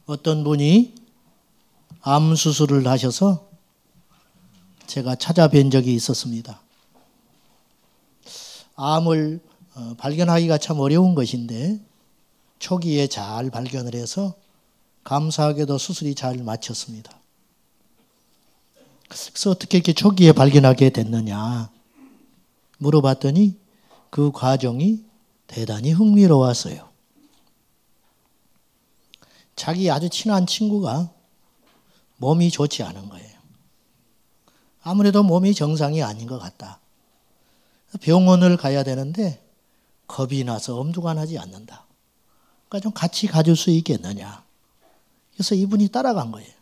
어떤 분이 암 수술을 하셔서 제가 찾아뵌 적이 있었습니다. 암을 발견하기가 참 어려운 것인데 초기에 잘 발견을 해서 감사하게도 수술이 잘 마쳤습니다. 그래서 어떻게 이렇게 초기에 발견하게 됐느냐 물어봤더니 그 과정이 대단히 흥미로웠어요. 자기 아주 친한 친구가 몸이 좋지 않은 거예요. 아무래도 몸이 정상이 아닌 것 같다. 병원을 가야 되는데 겁이 나서 엄두가 나지 않는다. 그러니까 좀 같이 가줄 수 있겠느냐. 그래서 이분이 따라간 거예요.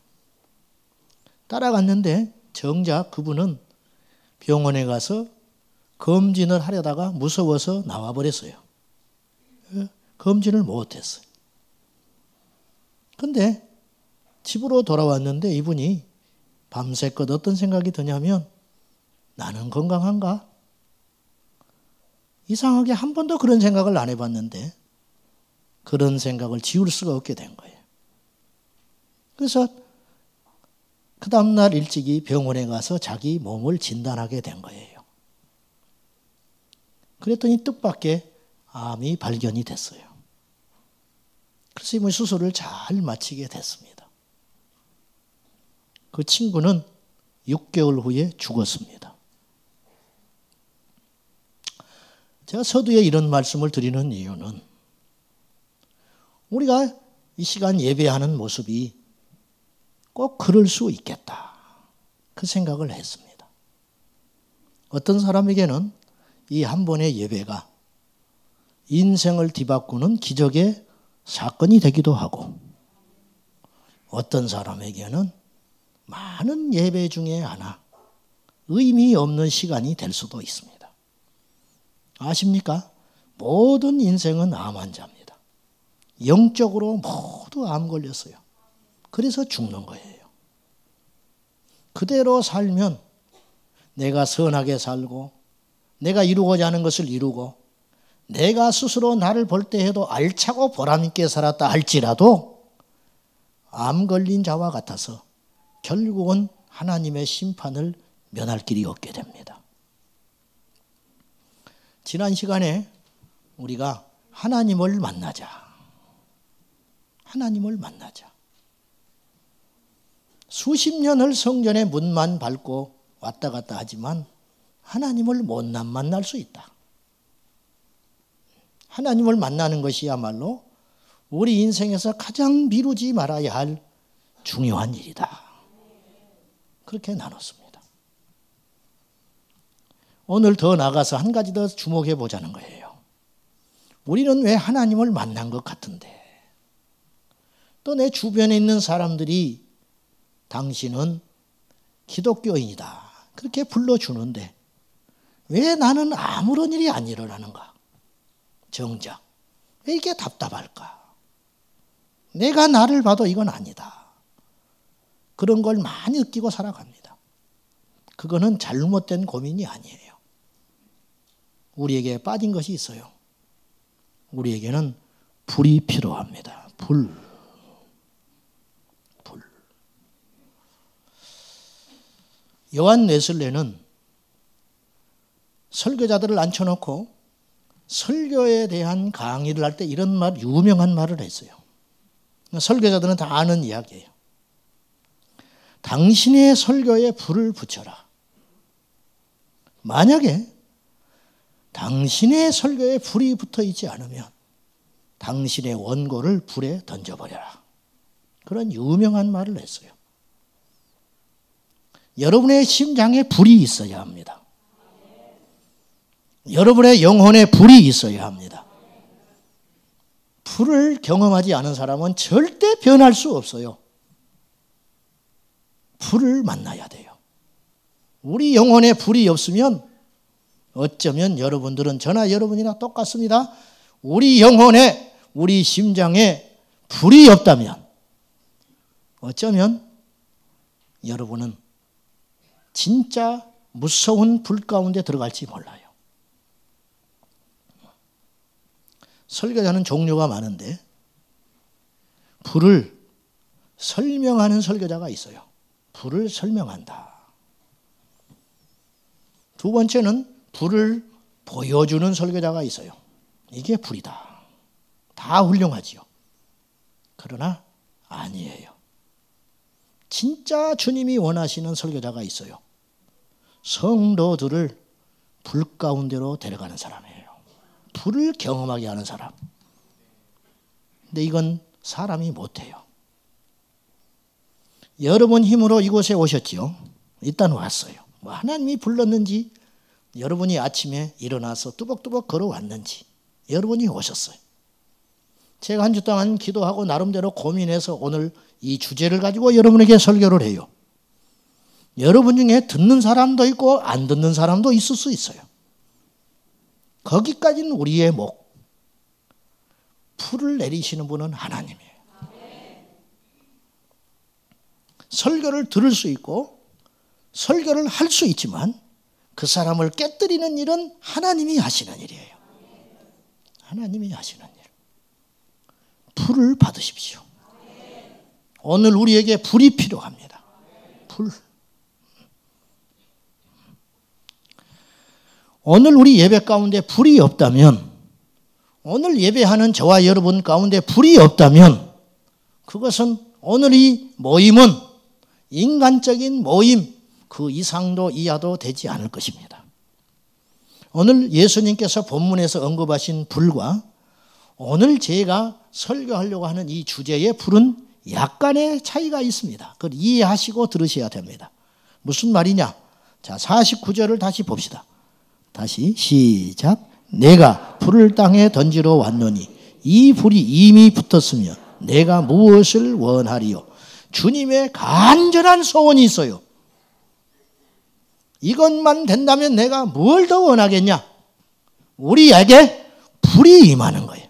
따라갔는데 정작 그분은 병원에 가서 검진을 하려다가 무서워서 나와버렸어요. 검진을 못했어요. 근데 집으로 돌아왔는데 이분이 밤새껏 어떤 생각이 드냐면 나는 건강한가? 이상하게 한 번도 그런 생각을 안 해봤는데 그런 생각을 지울 수가 없게 된 거예요. 그래서 그 다음날 일찍이 병원에 가서 자기 몸을 진단하게 된 거예요. 그랬더니 뜻밖의 암이 발견이 됐어요. 그래서 이번 수술을 잘 마치게 됐습니다. 그 친구는 6개월 후에 죽었습니다. 제가 서두에 이런 말씀을 드리는 이유는 우리가 이 시간 예배하는 모습이 꼭 그럴 수 있겠다. 그 생각을 했습니다. 어떤 사람에게는 이 한 번의 예배가 인생을 뒤바꾸는 기적의 사건이 되기도 하고 어떤 사람에게는 많은 예배 중에 하나 의미 없는 시간이 될 수도 있습니다. 아십니까? 모든 인생은 암 환자입니다. 영적으로 모두 암 걸렸어요. 그래서 죽는 거예요. 그대로 살면 내가 선하게 살고 내가 이루고자 하는 것을 이루고 내가 스스로 나를 볼 때 해도 알차고 보람있게 살았다 할지라도 암 걸린 자와 같아서 결국은 하나님의 심판을 면할 길이 없게 됩니다. 지난 시간에 우리가 하나님을 만나자. 하나님을 만나자. 수십 년을 성전의 문만 밟고 왔다 갔다 하지만 하나님을 못 만날 수 있다. 하나님을 만나는 것이야말로 우리 인생에서 가장 미루지 말아야 할 중요한 일이다. 그렇게 나눴습니다. 오늘 더 나가서 한 가지 더 주목해 보자는 거예요. 우리는 왜 하나님을 만난 것 같은데 또 내 주변에 있는 사람들이 당신은 기독교인이다. 그렇게 불러주는데 왜 나는 아무런 일이 안 일어나는가? 정작 왜 이게 답답할까? 내가 나를 봐도 이건 아니다. 그런 걸 많이 느끼고 살아갑니다. 그거는 잘못된 고민이 아니에요. 우리에게 빠진 것이 있어요. 우리에게는 불이 필요합니다. 불. 요한 웨슬레는 설교자들을 앉혀놓고 설교에 대한 강의를 할 때 이런 말, 유명한 말을 했어요. 설교자들은 다 아는 이야기예요. 당신의 설교에 불을 붙여라. 만약에 당신의 설교에 불이 붙어 있지 않으면 당신의 원고를 불에 던져버려라. 그런 유명한 말을 했어요. 여러분의 심장에 불이 있어야 합니다. 여러분의 영혼에 불이 있어야 합니다. 불을 경험하지 않은 사람은 절대 변할 수 없어요. 불을 만나야 돼요. 우리 영혼에 불이 없으면 어쩌면 여러분들은 저나 여러분이나 똑같습니다. 우리 영혼에, 우리 심장에 불이 없다면 어쩌면 여러분은 진짜 무서운 불 가운데 들어갈지 몰라요. 설교자는 종류가 많은데 불을 설명하는 설교자가 있어요. 불을 설명한다. 두 번째는 불을 보여주는 설교자가 있어요. 이게 불이다. 다 훌륭하지요. 그러나 아니에요. 진짜 주님이 원하시는 설교자가 있어요. 성도들을 불 가운데로 데려가는 사람이에요. 불을 경험하게 하는 사람. 근데 이건 사람이 못해요. 여러분 힘으로 이곳에 오셨지요. 일단 왔어요. 뭐 하나님이 불렀는지, 여러분이 아침에 일어나서 뚜벅뚜벅 걸어왔는지, 여러분이 오셨어요. 제가 한 주 동안 기도하고 나름대로 고민해서 오늘 이 주제를 가지고 여러분에게 설교를 해요. 여러분 중에 듣는 사람도 있고 안 듣는 사람도 있을 수 있어요. 거기까지는 우리의 목. 풀을 내리시는 분은 하나님이에요. 설교를 들을 수 있고 설교를 할 수 있지만 그 사람을 깨뜨리는 일은 하나님이 하시는 일이에요. 하나님이 하시는 일. 불을 받으십시오. 오늘 우리에게 불이 필요합니다. 불. 오늘 우리 예배 가운데 불이 없다면, 오늘 예배하는 저와 여러분 가운데 불이 없다면 그것은 오늘 이 모임은 인간적인 모임 그 이상도 이하도 되지 않을 것입니다. 오늘 예수님께서 본문에서 언급하신 불과 오늘 제가 설교하려고 하는 이 주제의 불은 약간의 차이가 있습니다. 그걸 이해하시고 들으셔야 됩니다. 무슨 말이냐? 자, 49절을 다시 봅시다. 다시 시작. 내가 불을 땅에 던지러 왔노니 이 불이 이미 붙었으면 내가 무엇을 원하리요? 주님의 간절한 소원이 있어요. 이것만 된다면 내가 뭘 더 원하겠냐? 우리에게 불이 임하는 거예요.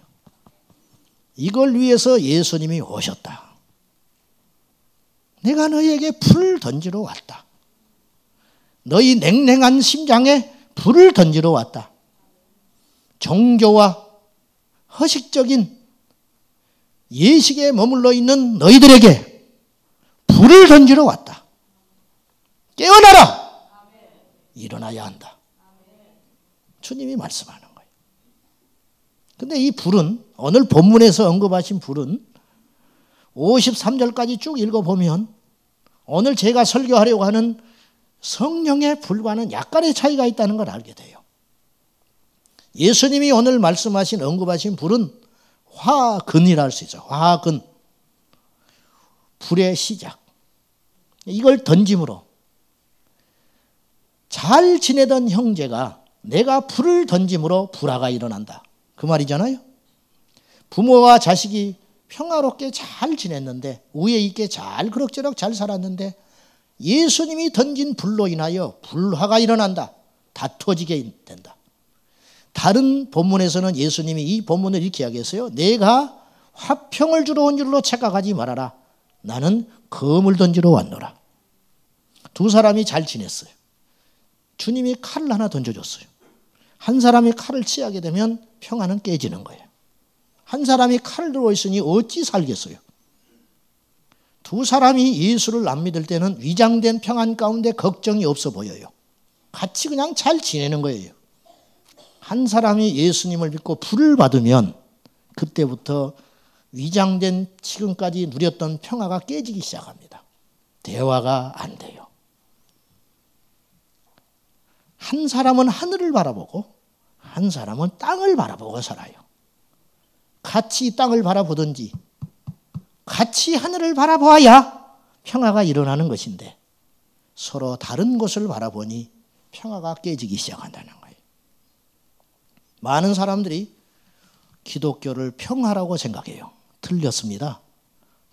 이걸 위해서 예수님이 오셨다. 내가 너희에게 불을 던지러 왔다. 너희 냉랭한 심장에 불을 던지러 왔다. 종교와 허식적인 예식에 머물러 있는 너희들에게 불을 던지러 왔다. 깨어나라! 일어나야 한다. 주님이 말씀하는 거예요. 근데 이 불은, 오늘 본문에서 언급하신 불은 53절까지 쭉 읽어보면 오늘 제가 설교하려고 하는 성령의 불과는 약간의 차이가 있다는 걸 알게 돼요. 예수님이 오늘 말씀하신, 언급하신 불은 화근이라 할 수 있어요. 화근. 불의 시작. 이걸 던짐으로 잘 지내던 형제가 내가 불을 던짐으로 불화가 일어난다. 그 말이잖아요. 부모와 자식이 평화롭게 잘 지냈는데, 우애 있게 잘 그럭저럭 잘 살았는데 예수님이 던진 불로 인하여 불화가 일어난다. 다투어지게 된다. 다른 본문에서는 예수님이 이 본문을 이렇게 이야기했어요. 내가 화평을 주러 온 줄로 착각하지 말아라. 나는 검을 던지러 왔노라. 두 사람이 잘 지냈어요. 주님이 칼을 하나 던져줬어요. 한 사람이 칼을 취하게 되면 평화는 깨지는 거예요. 한 사람이 칼을 들고 있으니 어찌 살겠어요? 두 사람이 예수를 안 믿을 때는 위장된 평안 가운데 걱정이 없어 보여요. 같이 그냥 잘 지내는 거예요. 한 사람이 예수님을 믿고 불을 받으면 그때부터 위장된 지금까지 누렸던 평화가 깨지기 시작합니다. 대화가 안 돼요. 한 사람은 하늘을 바라보고 한 사람은 땅을 바라보고 살아요. 같이 땅을 바라보든지 같이 하늘을 바라보아야 평화가 일어나는 것인데 서로 다른 곳을 바라보니 평화가 깨지기 시작한다는 거예요. 많은 사람들이 기독교를 평화라고 생각해요. 틀렸습니다.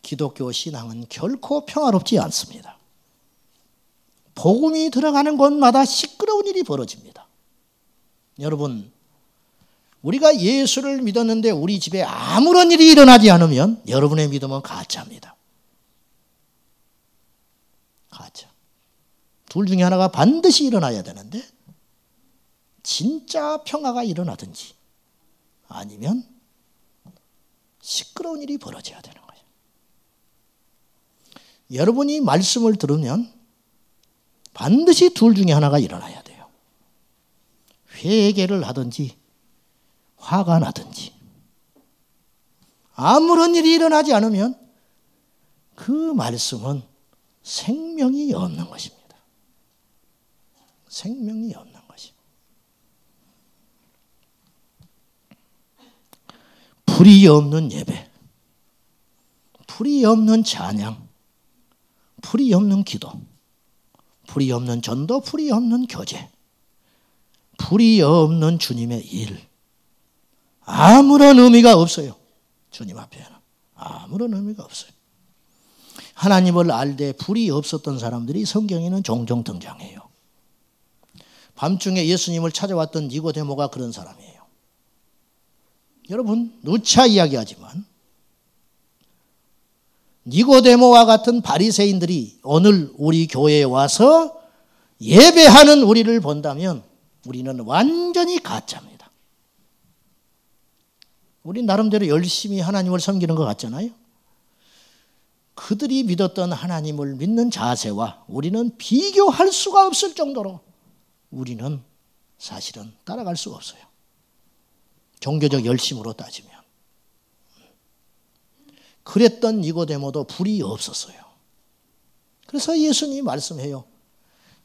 기독교 신앙은 결코 평화롭지 않습니다. 복음이 들어가는 곳마다 시끄러운 일이 벌어집니다. 여러분, 우리가 예수를 믿었는데 우리 집에 아무런 일이 일어나지 않으면 여러분의 믿음은 가짜입니다. 가짜. 둘 중에 하나가 반드시 일어나야 되는데 진짜 평화가 일어나든지 아니면 시끄러운 일이 벌어져야 되는 거예요. 여러분이 말씀을 들으면 반드시 둘 중에 하나가 일어나야 돼요. 회개를 하든지 화가 나든지. 아무런 일이 일어나지 않으면 그 말씀은 생명이 없는 것입니다. 생명이 없는 것입니다. 불이 없는 예배, 불이 없는 찬양, 불이 없는 기도, 불이 없는 전도, 불이 없는 교제, 불이 없는 주님의 일, 아무런 의미가 없어요. 주님 앞에는 아무런 의미가 없어요. 하나님을 알되 불이 없었던 사람들이 성경에는 종종 등장해요. 밤중에 예수님을 찾아왔던 니고데모가 그런 사람이에요. 여러분 누차 이야기하지만 니고데모와 같은 바리새인들이 오늘 우리 교회에 와서 예배하는 우리를 본다면 우리는 완전히 가짜입니다. 우리 나름대로 열심히 하나님을 섬기는 것 같잖아요. 그들이 믿었던 하나님을 믿는 자세와 우리는 비교할 수가 없을 정도로 우리는 사실은 따라갈 수가 없어요. 종교적 열심으로 따지면. 그랬던 니고데모도 불이 없었어요. 그래서 예수님이 말씀해요.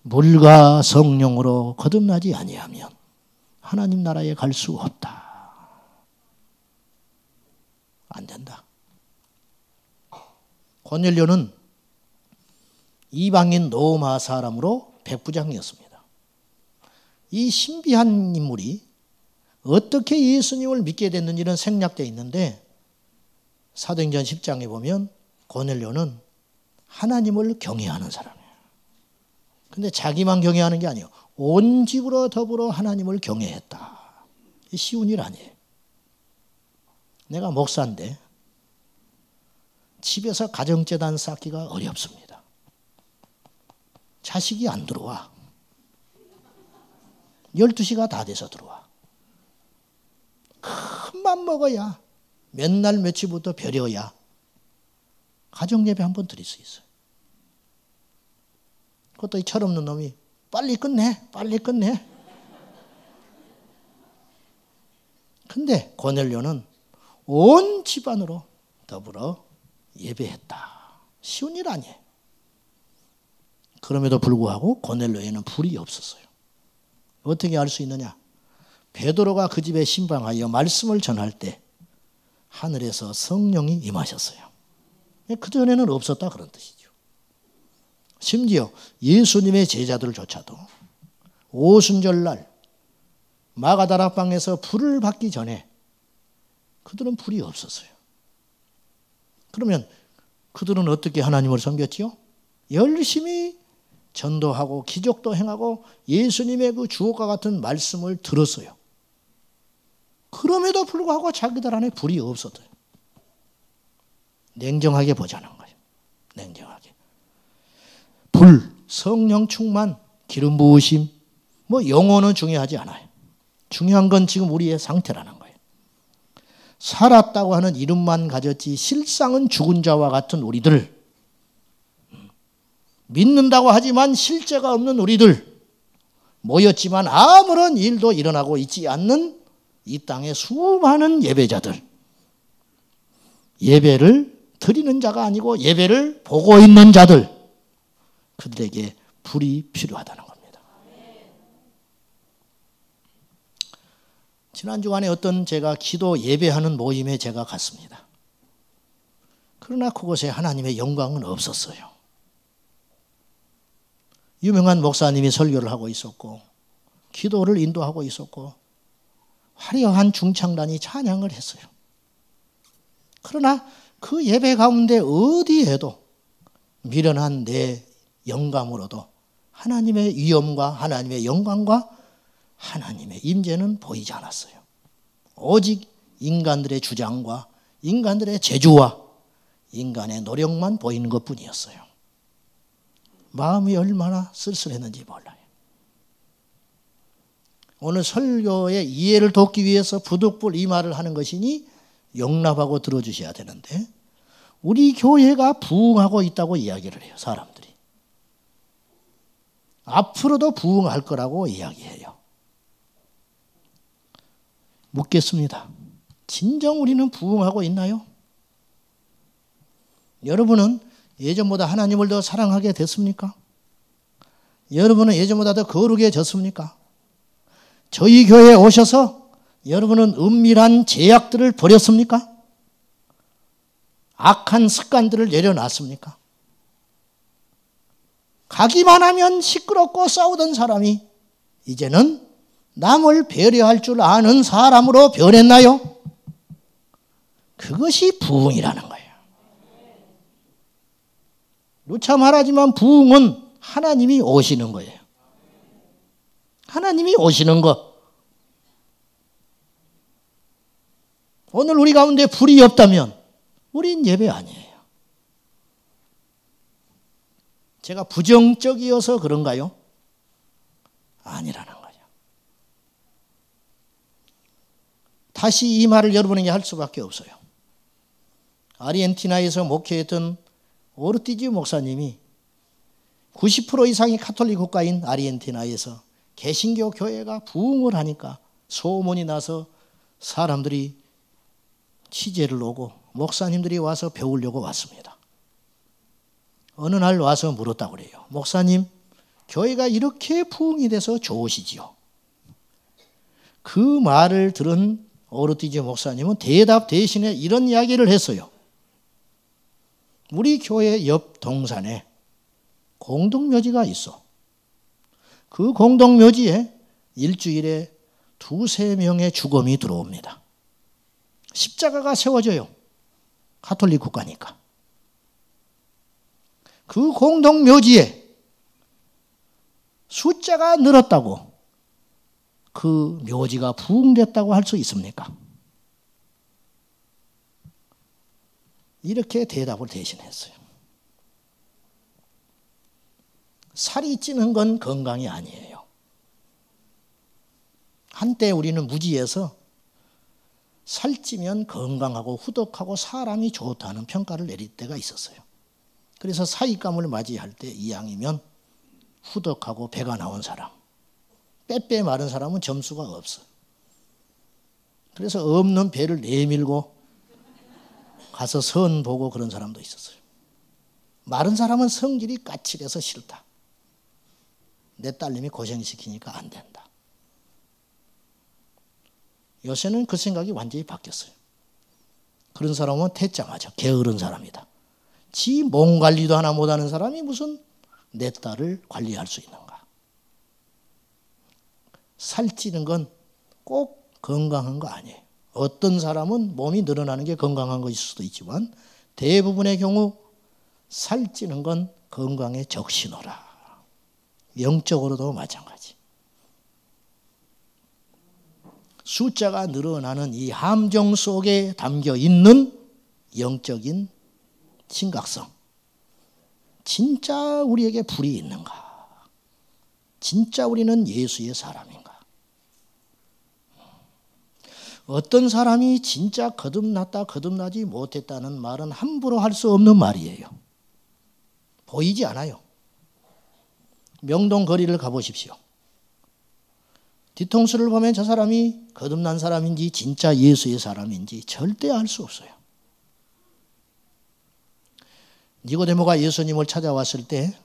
물과 성령으로 거듭나지 아니하면 하나님 나라에 갈 수 없다. 안 된다. 고넬료는 이방인 로마 사람으로 백부장이었습니다. 이 신비한 인물이 어떻게 예수님을 믿게 됐는지는 생략되어 있는데 사도행전 10장에 보면 고넬료는 하나님을 경외하는 사람이에요. 근데 자기만 경외하는 게 아니에요. 온 집으로 더불어 하나님을 경외했다. 쉬운 일 아니에요. 내가 목사인데 집에서 가정재단 쌓기가 어렵습니다. 자식이 안 들어와. 12시가 다 돼서 들어와. 큰맘 먹어야 몇 날 며칠부터 벼려야 가정예배 한번 드릴 수 있어요. 그것도 이 철없는 놈이 빨리 끝내, 빨리 끝내. 근데 고넬료는 온 집안으로 더불어 예배했다. 쉬운 일 아니에요. 그럼에도 불구하고 고넬료에는 불이 없었어요. 어떻게 알 수 있느냐? 베드로가 그 집에 신방하여 말씀을 전할 때 하늘에서 성령이 임하셨어요. 그전에는 없었다 그런 뜻이죠. 심지어 예수님의 제자들조차도 오순절날 마가다락방에서 불을 받기 전에 그들은 불이 없었어요. 그러면 그들은 어떻게 하나님을 섬겼지요? 열심히 전도하고 기적도 행하고 예수님의 그 주옥과 같은 말씀을 들었어요. 그럼에도 불구하고 자기들 안에 불이 없었어요. 냉정하게 보자는 거예요. 냉정하게. 불, 성령 충만, 기름 부으심, 뭐 영혼은 중요하지 않아요. 중요한 건 지금 우리의 상태라는 거예요. 살았다고 하는 이름만 가졌지 실상은 죽은 자와 같은 우리들, 믿는다고 하지만 실제가 없는 우리들, 모였지만 아무런 일도 일어나고 있지 않는 이 땅의 수많은 예배자들, 예배를 드리는 자가 아니고 예배를 보고 있는 자들, 그들에게 불이 필요하다는 겁니다. 지난 주간에 어떤 제가 기도 예배하는 모임에 제가 갔습니다. 그러나 그곳에 하나님의 영광은 없었어요. 유명한 목사님이 설교를 하고 있었고 기도를 인도하고 있었고 화려한 중창단이 찬양을 했어요. 그러나 그 예배 가운데 어디에도 미련한 내 영감으로도 하나님의 위엄과 하나님의 영광과 하나님의 임재는 보이지 않았어요. 오직 인간들의 주장과 인간들의 재주와 인간의 노력만 보이는 것뿐이었어요. 마음이 얼마나 쓸쓸했는지 몰라요. 오늘 설교의 이해를 돕기 위해서 부득불 이 말을 하는 것이니 용납하고 들어주셔야 되는데 우리 교회가 부흥하고 있다고 이야기를 해요. 사람들이. 앞으로도 부흥할 거라고 이야기해요. 묻겠습니다. 진정 우리는 부흥하고 있나요? 여러분은 예전보다 하나님을 더 사랑하게 됐습니까? 여러분은 예전보다 더 거룩해졌습니까? 저희 교회에 오셔서 여러분은 은밀한 제약들을 버렸습니까? 악한 습관들을 내려놨습니까? 가기만 하면 시끄럽고 싸우던 사람이 이제는 남을 배려할 줄 아는 사람으로 변했나요? 그것이 부흥이라는 거예요. 누차 말하지만 부흥은 하나님이 오시는 거예요. 하나님이 오시는 것. 오늘 우리 가운데 불이 없다면 우린 예배 아니에요. 제가 부정적이어서 그런가요? 아니라는 거죠. 다시 이 말을 여러분에게 할 수밖에 없어요. 아르헨티나에서 목회했던 오르티지 목사님이 90% 이상이 카톨릭 국가인 아르헨티나에서 개신교 교회가 부흥을 하니까 소문이 나서 사람들이 취재를 오고 목사님들이 와서 배우려고 왔습니다. 어느 날 와서 물었다고 그래요. 목사님, 교회가 이렇게 부흥이 돼서 좋으시지요? 그 말을 들은 오르티지 목사님은 대답 대신에 이런 이야기를 했어요. 우리 교회 옆 동산에 공동묘지가 있어. 그 공동묘지에 일주일에 2-3명의 죽음이 들어옵니다. 십자가가 세워져요. 가톨릭 국가니까. 그 공동묘지에 숫자가 늘었다고 그 묘지가 부흥됐다고 할 수 있습니까? 이렇게 대답을 대신했어요. 살이 찌는 건 건강이 아니에요. 한때 우리는 무지해서 살찌면 건강하고 후덕하고 사람이 좋다는 평가를 내릴 때가 있었어요. 그래서 사익감을 맞이할 때 이왕이면 후덕하고 배가 나온 사람, 빼빼 마른 사람은 점수가 없어. 그래서 없는 배를 내밀고 가서 선 보고 그런 사람도 있었어요. 마른 사람은 성질이 까칠해서 싫다. 내 딸님이 고생시키니까 안 된다. 요새는 그 생각이 완전히 바뀌었어요. 그런 사람은 퇴짜마자 게으른 사람이다. 지 몸 관리도 하나 못하는 사람이 무슨 내 딸을 관리할 수 있는가. 살찌는 건 꼭 건강한 거 아니에요. 어떤 사람은 몸이 늘어나는 게 건강한 것일 수도 있지만 대부분의 경우 살찌는 건 건강의 적신호라. 영적으로도 마찬가지. 숫자가 늘어나는 이 함정 속에 담겨 있는 영적인 심각성. 진짜 우리에게 불이 있는가? 진짜 우리는 예수의 사람인가? 어떤 사람이 진짜 거듭났다, 거듭나지 못했다는 말은 함부로 할 수 없는 말이에요. 보이지 않아요. 명동 거리를 가보십시오. 뒤통수를 보면 저 사람이 거듭난 사람인지 진짜 예수의 사람인지 절대 알 수 없어요. 니고데모가 예수님을 찾아왔을 때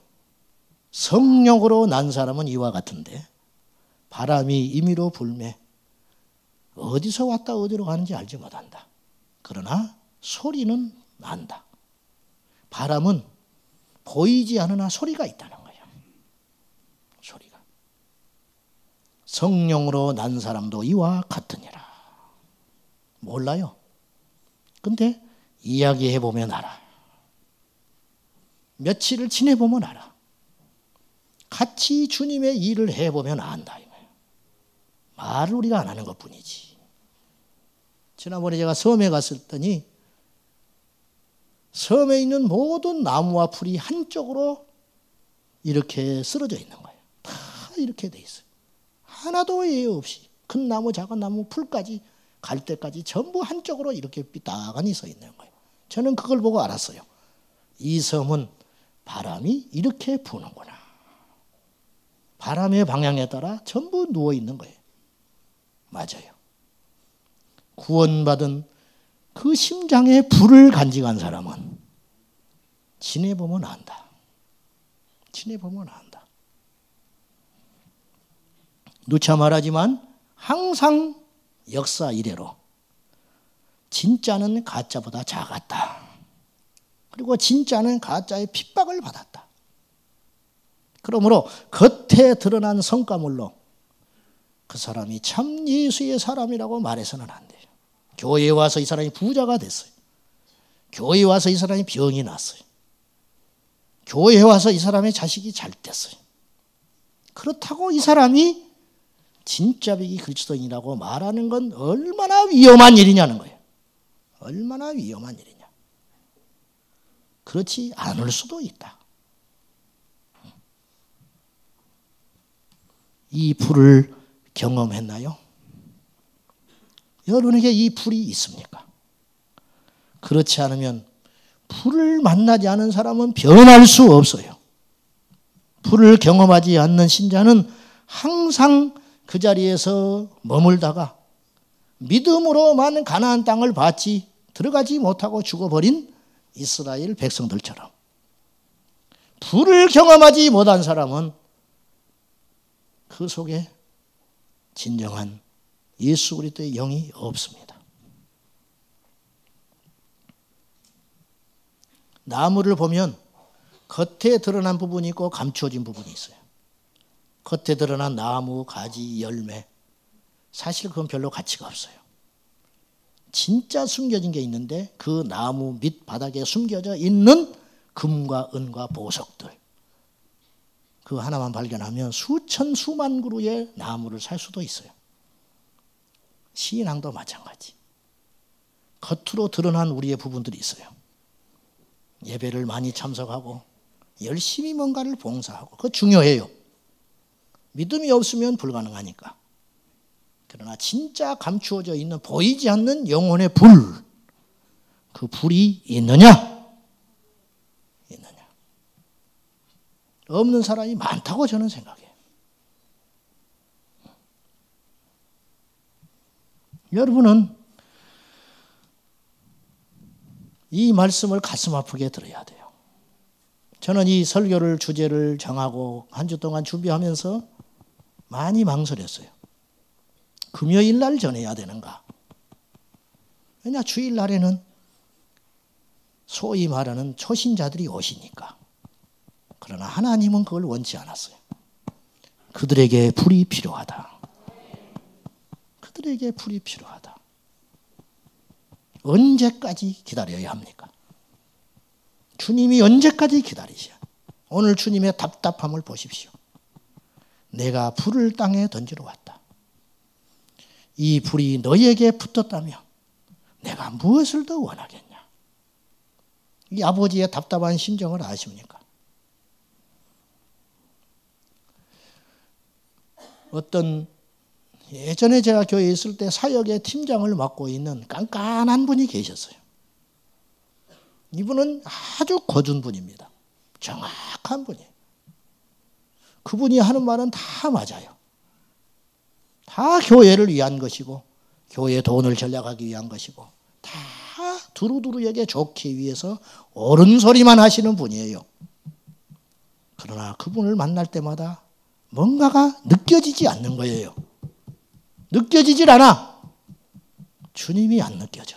성령으로 난 사람은 이와 같은데 바람이 임의로 불매 어디서 왔다 어디로 가는지 알지 못한다. 그러나 소리는 난다. 바람은 보이지 않으나 소리가 있다는 거예요. 소리가. 성령으로 난 사람도 이와 같으니라. 몰라요. 근데 이야기해보면 알아. 며칠을 지내보면 알아. 같이 주님의 일을 해보면 안다. 말을 우리가 안 하는 것뿐이지. 지난번에 제가 섬에 갔었더니 섬에 있는 모든 나무와 풀이 한쪽으로 이렇게 쓰러져 있는 거예요. 다 이렇게 돼 있어요. 하나도 예외 없이 큰 나무, 작은 나무, 풀까지 갈 때까지 전부 한쪽으로 이렇게 삐딱하니 서 있는 거예요. 저는 그걸 보고 알았어요. 이 섬은 바람이 이렇게 부는구나. 바람의 방향에 따라 전부 누워 있는 거예요. 맞아요. 구원받은 그 심장에 불을 간직한 사람은 지내보면 안다. 지내보면 안다. 누차 말하지만 항상 역사 이래로 진짜는 가짜보다 작았다. 그리고 진짜는 가짜의 핍박을 받았다. 그러므로 겉에 드러난 성과물로 그 사람이 참 예수의 사람이라고 말해서는 안 돼요. 교회에 와서 이 사람이 부자가 됐어요. 교회에 와서 이 사람이 병이 났어요. 교회에 와서 이 사람의 자식이 잘 됐어요. 그렇다고 이 사람이 진짜 비기 그리스도인이라고 말하는 건 얼마나 위험한 일이냐는 거예요. 얼마나 위험한 일이냐. 그렇지 않을 수도 있다. 이 불을 경험했나요? 여러분에게 이 불이 있습니까? 그렇지 않으면 불을 만나지 않은 사람은 변할 수 없어요. 불을 경험하지 않는 신자는 항상 그 자리에서 머물다가 믿음으로만 가나안 땅을 받지 들어가지 못하고 죽어버린 이스라엘 백성들처럼 불을 경험하지 못한 사람은 그 속에 진정한 예수 그리스도의 영이 없습니다. 나무를 보면 겉에 드러난 부분이 있고 감추어진 부분이 있어요. 겉에 드러난 나무, 가지, 열매 사실 그건 별로 가치가 없어요. 진짜 숨겨진 게 있는데 그 나무 밑 바닥에 숨겨져 있는 금과 은과 보석들 그 하나만 발견하면 수천 수만 그루의 나무를 살 수도 있어요. 신앙도 마찬가지. 겉으로 드러난 우리의 부분들이 있어요. 예배를 많이 참석하고 열심히 뭔가를 봉사하고 그거 중요해요. 믿음이 없으면 불가능하니까. 그러나 진짜 감추어져 있는 보이지 않는 영혼의 불, 그 불이 있느냐? 있느냐? 없는 사람이 많다고 저는 생각해요. 여러분은 이 말씀을 가슴 아프게 들어야 돼요. 저는 이 설교를 주제를 정하고 한 주 동안 준비하면서 많이 망설였어요. 금요일 날 전해야 되는가? 왜냐 주일 날에는 소위 말하는 초신자들이 오시니까. 그러나 하나님은 그걸 원치 않았어요. 그들에게 불이 필요하다. 그들에게 불이 필요하다. 언제까지 기다려야 합니까? 주님이 언제까지 기다리셔? 오늘 주님의 답답함을 보십시오. 내가 불을 땅에 던지러 왔다. 이 불이 너희에게 붙었다면 내가 무엇을 더 원하겠냐? 이 아버지의 답답한 심정을 아십니까? 어떤 예전에 제가 교회에 있을 때 사역의 팀장을 맡고 있는 깐깐한 분이 계셨어요. 이분은 아주 거둔 분입니다. 정확한 분이에요. 그분이 하는 말은 다 맞아요. 다 교회를 위한 것이고 교회 돈을 전략하기 위한 것이고 다 두루두루에게 좋기 위해서 옳은 소리만 하시는 분이에요. 그러나 그분을 만날 때마다 뭔가가 느껴지지 않는 거예요. 느껴지질 않아. 주님이 안 느껴져.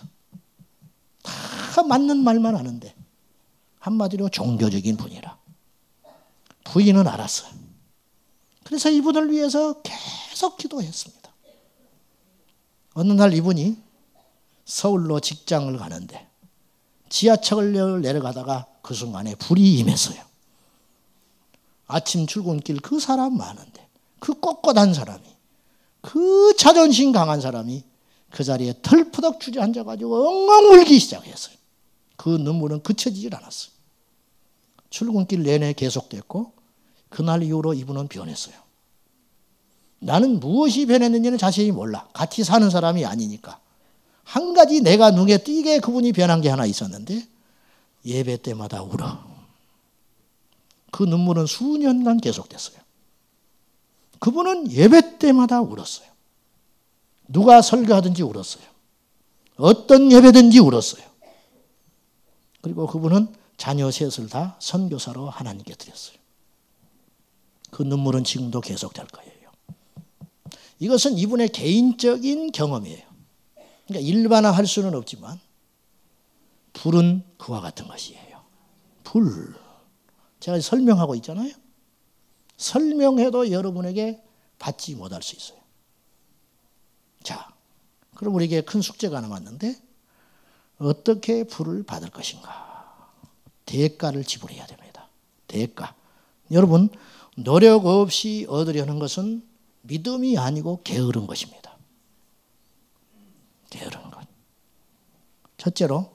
다 맞는 말만 하는데 한마디로 종교적인 분이라. 부인은 알았어요. 그래서 이분을 위해서 계속 기도했습니다. 어느 날 이분이 서울로 직장을 가는데 지하철을 내려가다가 그 순간에 불이 임했어요. 아침 출근길 그 사람 많은데 그 꼿꼿한 사람이 그 자존심 강한 사람이 그 자리에 털푸덕 주저앉아가지고 엉엉 울기 시작했어요. 그 눈물은 그쳐지질 않았어요. 출근길 내내 계속됐고 그날 이후로 이분은 변했어요. 나는 무엇이 변했는지는 자세히 몰라. 같이 사는 사람이 아니니까. 한 가지 내가 눈에 띄게 그분이 변한 게 하나 있었는데 예배 때마다 울어. 그 눈물은 수년간 계속됐어요. 그분은 예배 때마다 울었어요. 누가 설교하든지 울었어요. 어떤 예배든지 울었어요. 그리고 그분은 자녀 셋을 다 선교사로 하나님께 드렸어요. 그 눈물은 지금도 계속될 거예요. 이것은 이분의 개인적인 경험이에요. 그러니까 일반화할 수는 없지만 불은 그와 같은 것이에요. 불. 제가 설명하고 있잖아요. 설명해도 여러분에게 받지 못할 수 있어요. 자, 그럼 우리에게 큰 숙제가 남았는데 어떻게 불을 받을 것인가? 대가를 지불해야 됩니다. 대가. 여러분, 노력 없이 얻으려는 것은 믿음이 아니고 게으른 것입니다. 게으른 것. 첫째로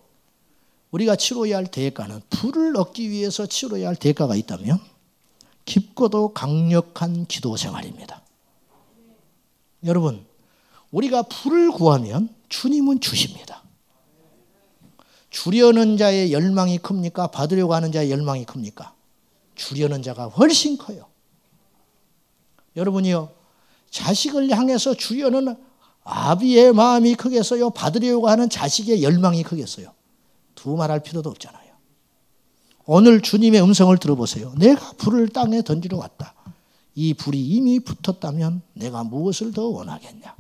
우리가 치러야 할 대가는 불을 얻기 위해서 치러야 할 대가가 있다면 깊고도 강력한 기도 생활입니다. 여러분, 우리가 불을 구하면 주님은 주십니다. 주려는 자의 열망이 큽니까? 받으려고 하는 자의 열망이 큽니까? 주려는 자가 훨씬 커요. 여러분이요, 자식을 향해서 주려는 아비의 마음이 크겠어요? 받으려고 하는 자식의 열망이 크겠어요? 두말할 필요도 없잖아요. 오늘 주님의 음성을 들어보세요. 내가 불을 땅에 던지러 왔다. 이 불이 이미 붙었다면 내가 무엇을 더 원하겠냐?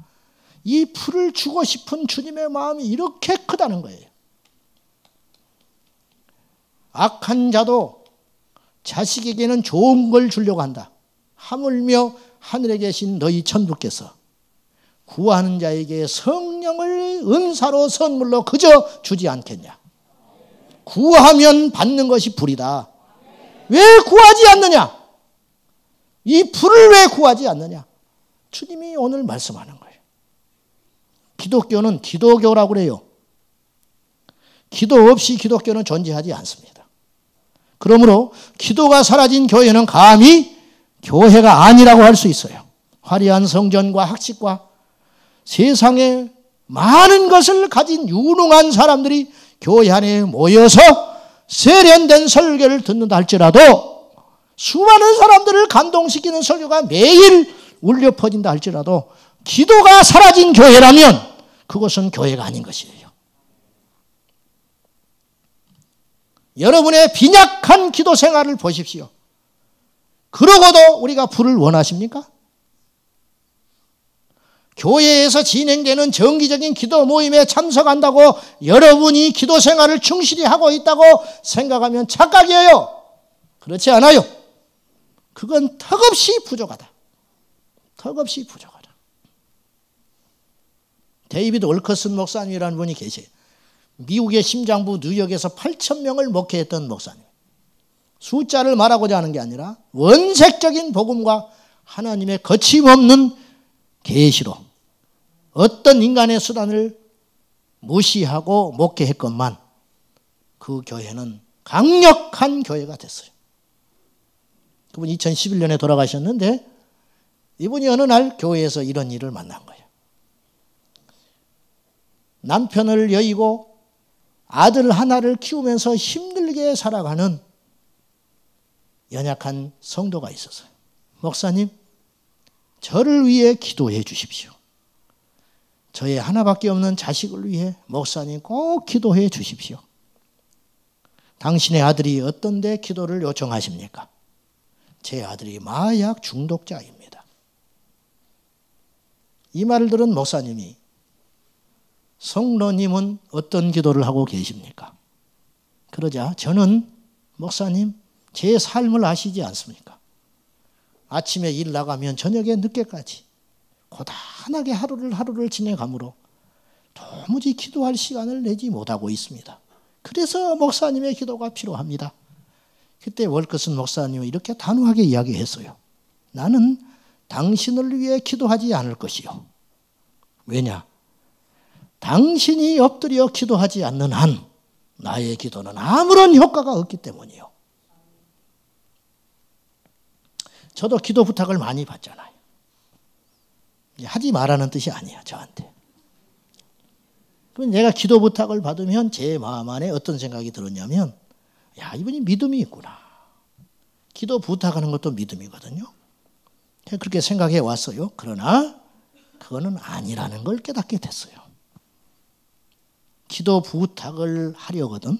이 불을 주고 싶은 주님의 마음이 이렇게 크다는 거예요. 악한 자도 자식에게는 좋은 걸 주려고 한다. 하물며 하늘에 계신 너희 천부께서 구하는 자에게 성령을 은사로 선물로 그저 주지 않겠냐. 구하면 받는 것이 불이다. 왜 구하지 않느냐? 이 불을 왜 구하지 않느냐? 주님이 오늘 말씀하는 거예요. 기독교는 기도교라고 그래요. 기도 없이 기독교는 존재하지 않습니다. 그러므로 기도가 사라진 교회는 감히 교회가 아니라고 할 수 있어요. 화려한 성전과 학식과 세상에 많은 것을 가진 유능한 사람들이 교회 안에 모여서 세련된 설교를 듣는다 할지라도 수많은 사람들을 감동시키는 설교가 매일 울려 퍼진다 할지라도 기도가 사라진 교회라면 그것은 교회가 아닌 것이에요. 여러분의 빈약한 기도 생활을 보십시오. 그러고도 우리가 불을 원하십니까? 교회에서 진행되는 정기적인 기도 모임에 참석한다고 여러분이 기도 생활을 충실히 하고 있다고 생각하면 착각이에요. 그렇지 않아요. 그건 턱없이 부족하다. 턱없이 부족하다. 데이비드 올커슨 목사님이라는 분이 계세요. 미국의 심장부 뉴욕에서 8,000명을 목회했던 목사님. 숫자를 말하고자 하는 게 아니라 원색적인 복음과 하나님의 거침없는 계시로 어떤 인간의 수단을 무시하고 목회했건만 그 교회는 강력한 교회가 됐어요. 그분 2011년에 돌아가셨는데 이분이 어느 날 교회에서 이런 일을 만난 거예요. 남편을 여의고 아들 하나를 키우면서 힘들게 살아가는 연약한 성도가 있었어요. 목사님, 저를 위해 기도해 주십시오. 저의 하나밖에 없는 자식을 위해 목사님 꼭 기도해 주십시오. 당신의 아들이 어떤데 기도를 요청하십니까? 제 아들이 마약 중독자입니다. 이 말을 들은 목사님이 성로님은 어떤 기도를 하고 계십니까? 그러자 저는 목사님 제 삶을 아시지 않습니까? 아침에 일 나가면 저녁에 늦게까지 고단하게 하루를 지내가므로 도무지 기도할 시간을 내지 못하고 있습니다. 그래서 목사님의 기도가 필요합니다. 그때 월커슨 목사님은 이렇게 단호하게 이야기했어요. 나는 당신을 위해 기도하지 않을 것이요. 왜냐? 당신이 엎드려 기도하지 않는 한 나의 기도는 아무런 효과가 없기 때문이요. 저도 기도 부탁을 많이 받잖아요. 하지 말라는 뜻이 아니야, 저한테. 그럼 내가 기도 부탁을 받으면 제 마음 안에 어떤 생각이 들었냐면, 야, 이분이 믿음이 있구나. 기도 부탁하는 것도 믿음이거든요. 그렇게 생각해 왔어요. 그러나 그거는 아니라는 걸 깨닫게 됐어요. 기도 부탁을 하려거든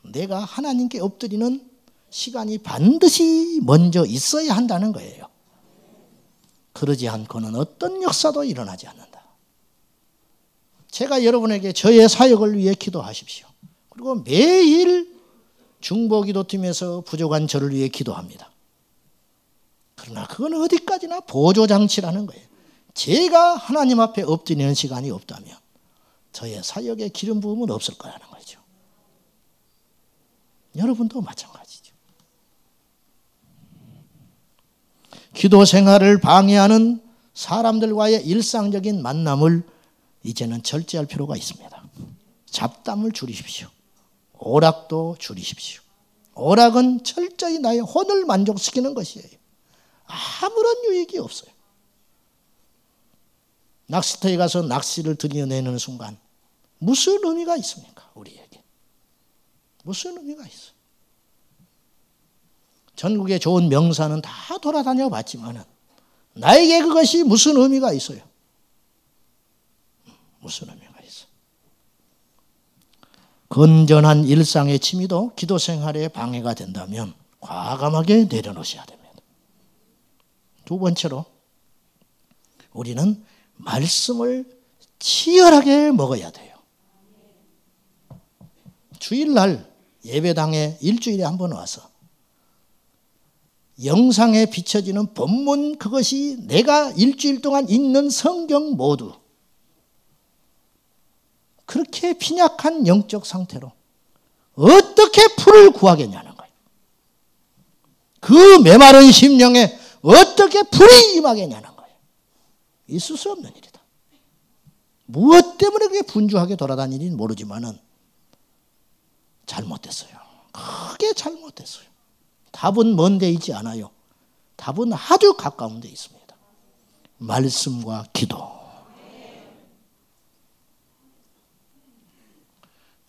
내가 하나님께 엎드리는 시간이 반드시 먼저 있어야 한다는 거예요. 그러지 않고는 어떤 역사도 일어나지 않는다. 제가 여러분에게 저의 사역을 위해 기도하십시오. 그리고 매일 중보기도팀에서 부족한 저를 위해 기도합니다. 그러나 그건 어디까지나 보조장치라는 거예요. 제가 하나님 앞에 엎드리는 시간이 없다면 저의 사역에 기름 부음은 없을 거라는 거죠. 여러분도 마찬가지죠. 기도 생활을 방해하는 사람들과의 일상적인 만남을 이제는 절제할 필요가 있습니다. 잡담을 줄이십시오. 오락도 줄이십시오. 오락은 철저히 나의 혼을 만족시키는 것이에요. 아무런 유익이 없어요. 낚시터에 가서 낚시를 들여내는 순간 무슨 의미가 있습니까? 우리에게. 무슨 의미가 있어요? 전국에 좋은 명사는 다 돌아다녀 봤지만 나에게 그것이 무슨 의미가 있어요? 무슨 의미가 있어요? 건전한 일상의 취미도 기도 생활에 방해가 된다면 과감하게 내려놓으셔야 됩니다. 두 번째로 우리는 말씀을 치열하게 먹어야 돼요. 주일날 예배당에 일주일에 한 번 와서 영상에 비춰지는 본문 그것이 내가 일주일 동안 읽는 성경 모두 그렇게 빈약한 영적 상태로 어떻게 풀을 구하겠냐는 거예요. 그 메마른 심령에 어떻게 풀이 임하겠냐는 거예요. 있을 수 없는 일이다. 무엇 때문에 그게 분주하게 돌아다니는지 모르지만은 잘못됐어요. 크게 잘못됐어요. 답은 먼 데 있지 않아요. 답은 아주 가까운 데 있습니다. 말씀과 기도.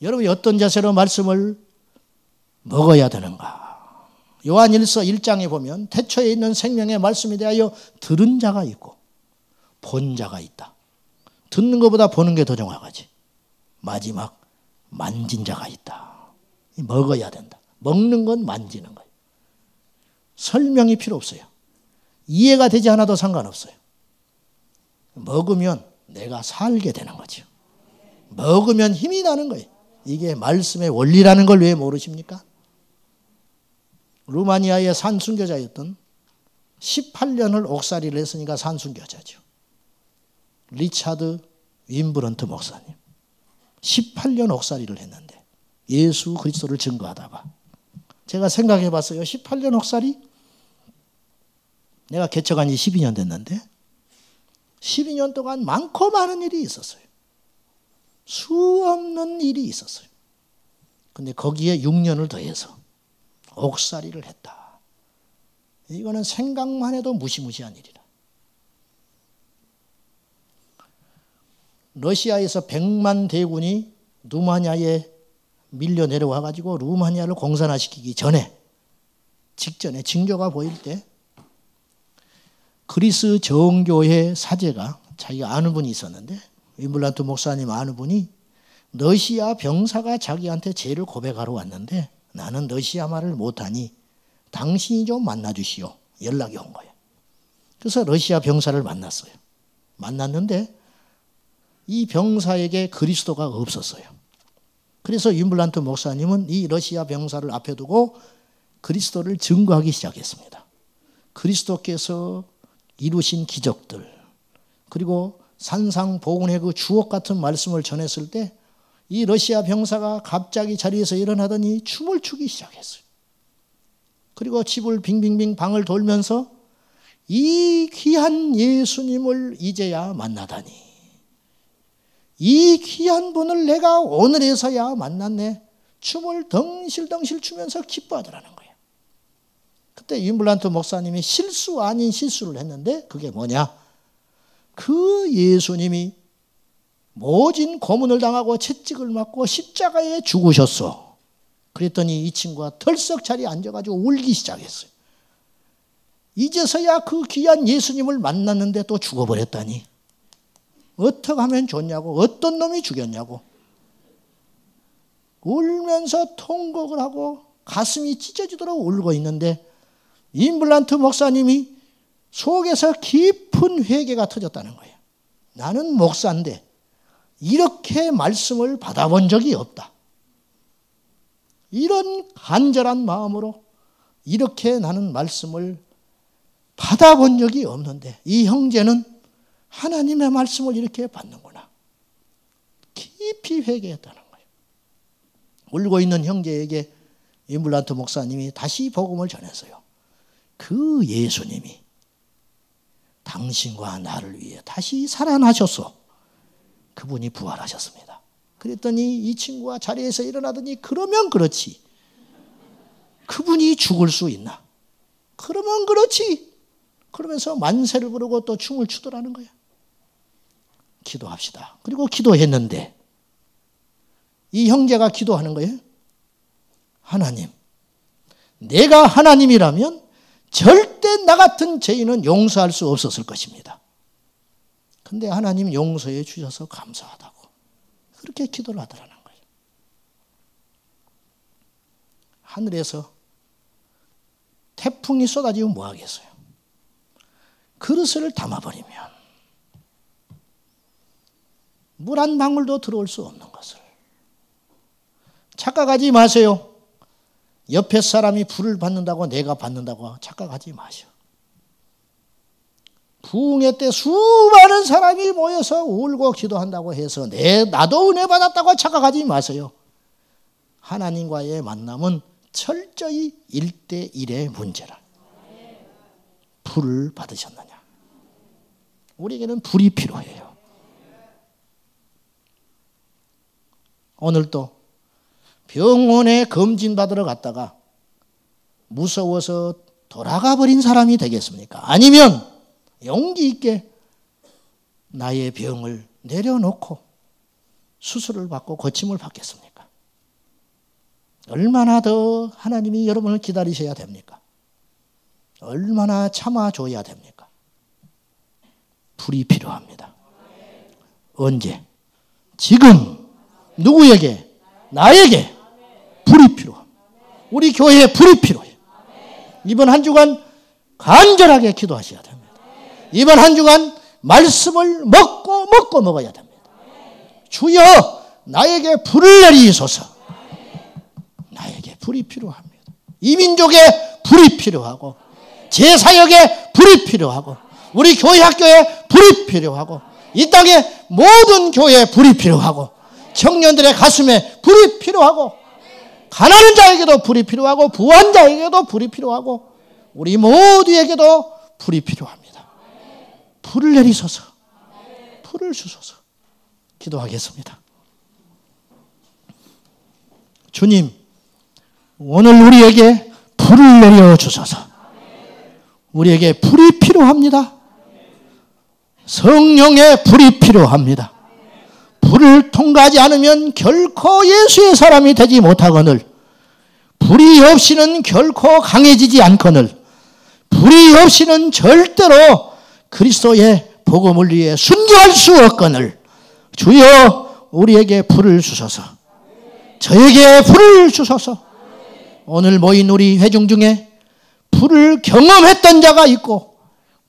여러분이 어떤 자세로 말씀을 먹어야 되는가? 요한일서 1장에 보면 태초에 있는 생명의 말씀에 대하여 들은 자가 있고 본 자가 있다. 듣는 것보다 보는 게 더 정확하지. 마지막 만진 자가 있다. 먹어야 된다. 먹는 건 만지는 거예요. 설명이 필요 없어요. 이해가 되지 않아도 상관없어요. 먹으면 내가 살게 되는 거죠. 먹으면 힘이 나는 거예요. 이게 말씀의 원리라는 걸 왜 모르십니까? 루마니아의 산순교자였던 18년을 옥살이를 했으니까 산순교자죠. 리차드 윈브런트 목사님. 18년 옥살이를 했는데 예수 그리스도를 증거하다가 제가 생각해 봤어요. 18년 옥살이? 내가 개척한 지 12년 됐는데 12년 동안 많고 많은 일이 있었어요. 수없는 일이 있었어요. 근데 거기에 6년을 더해서 옥살이를 했다. 이거는 생각만 해도 무시무시한 일이다. 러시아에서 100만 대군이 루마니아에 밀려 내려와가지고 루마니아를 공산화시키기 직전에 징조가 보일 때 그리스 정교회 사제가 자기가 아는 분이 있었는데 윈블란트 목사님 아는 분이 러시아 병사가 자기한테 죄를 고백하러 왔는데 나는 러시아 말을 못하니 당신이 좀 만나주시오. 연락이 온 거예요. 그래서 러시아 병사를 만났어요. 만났는데 이 병사에게 그리스도가 없었어요. 그래서 윈블란트 목사님은 이 러시아 병사를 앞에 두고 그리스도를 증거하기 시작했습니다. 그리스도께서 이루신 기적들 그리고 산상보훈의 그 주옥 같은 말씀을 전했을 때 이 러시아 병사가 갑자기 자리에서 일어나더니 춤을 추기 시작했어요. 그리고 집을 빙빙빙 방을 돌면서 이 귀한 예수님을 이제야 만나다니 이 귀한 분을 내가 오늘에서야 만났네. 춤을 덩실덩실 추면서 기뻐하더라는 거예요. 그때 윈블란트 목사님이 실수 아닌 실수를 했는데 그게 뭐냐? 그 예수님이 모진 고문을 당하고 채찍을 맞고 십자가에 죽으셨어. 그랬더니 이 친구가 털썩 자리에 앉아가지고 울기 시작했어요. 이제서야 그 귀한 예수님을 만났는데 또 죽어버렸다니. 어떻게 하면 좋냐고, 어떤 놈이 죽였냐고. 울면서 통곡을 하고 가슴이 찢어지도록 울고 있는데 임블란트 목사님이 속에서 깊은 회개가 터졌다는 거예요. 나는 목사인데 이렇게 말씀을 받아본 적이 없다. 이런 간절한 마음으로 이렇게 나는 말씀을 받아본 적이 없는데 이 형제는 하나님의 말씀을 이렇게 받는구나. 깊이 회개했다는 거예요. 울고 있는 형제에게 임블란트 목사님이 다시 복음을 전했어요. 그 예수님이 당신과 나를 위해 다시 살아나셨어. 그분이 부활하셨습니다. 그랬더니 이 친구가 자리에서 일어나더니 그러면 그렇지. 그분이 죽을 수 있나? 그러면 그렇지. 그러면서 만세를 부르고 또 춤을 추더라는 거야. 기도합시다. 그리고 기도했는데 이 형제가 기도하는 거예요. 하나님, 내가 하나님이라면 절대 나 같은 죄인은 용서할 수 없었을 것입니다. 근데 하나님 용서해 주셔서 감사하다고 그렇게 기도를 하더라는 거예요. 하늘에서 태풍이 쏟아지면 뭐 하겠어요? 그릇을 담아버리면 물 한 방울도 들어올 수 없는 것을. 착각하지 마세요. 옆에 사람이 불을 받는다고 내가 받는다고 착각하지 마셔. 부흥회 때 수많은 사람이 모여서 울고 기도한다고 해서 나도 은혜 받았다고 착각하지 마세요. 하나님과의 만남은 철저히 1대1의 문제라. 불을 받으셨느냐? 우리에게는 불이 필요해요. 오늘도 병원에 검진받으러 갔다가 무서워서 돌아가 버린 사람이 되겠습니까? 아니면 용기 있게 나의 병을 내려놓고 수술을 받고 고침을 받겠습니까? 얼마나 더 하나님이 여러분을 기다리셔야 됩니까? 얼마나 참아줘야 됩니까? 불이 필요합니다. 언제? 지금 누구에게? 나에게 불이 필요합니다. 우리 교회에 불이 필요해요. 이번 한 주간 간절하게 기도하셔야 됩니다. 이번 한 주간 말씀을 먹고 먹어야 됩니다. 주여 나에게 불을 내리소서. 나에게 불이 필요합니다. 이 민족에 불이 필요하고 제 사역에 불이 필요하고 우리 교회 학교에 불이 필요하고 이 땅의 모든 교회에 불이 필요하고 청년들의 가슴에 불이 필요하고 가난한 자에게도 불이 필요하고 부한 자에게도 불이 필요하고 우리 모두에게도 불이 필요합니다. 불을 내리소서. 불을 주소서. 기도하겠습니다. 주님, 오늘 우리에게 불을 내려 주소서. 우리에게 불이 필요합니다. 성령의 불이 필요합니다. 불을 통과하지 않으면 결코 예수의 사람이 되지 못하거늘 불이 없이는 결코 강해지지 않거늘 불이 없이는 절대로 그리스도의 복음을 위해 순교할 수 없거늘 주여 우리에게 불을 주소서. 저에게 불을 주소서. 오늘 모인 우리 회중 중에 불을 경험했던 자가 있고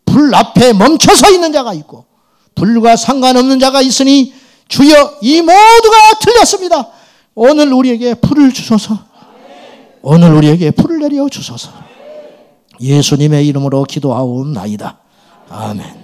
불 앞에 멈춰서 있는 자가 있고 불과 상관없는 자가 있으니 주여 이 모두가 틀렸습니다. 오늘 우리에게 불을 주소서. 오늘 우리에게 불을 내려 주소서. 예수님의 이름으로 기도하옵나이다. 아멘.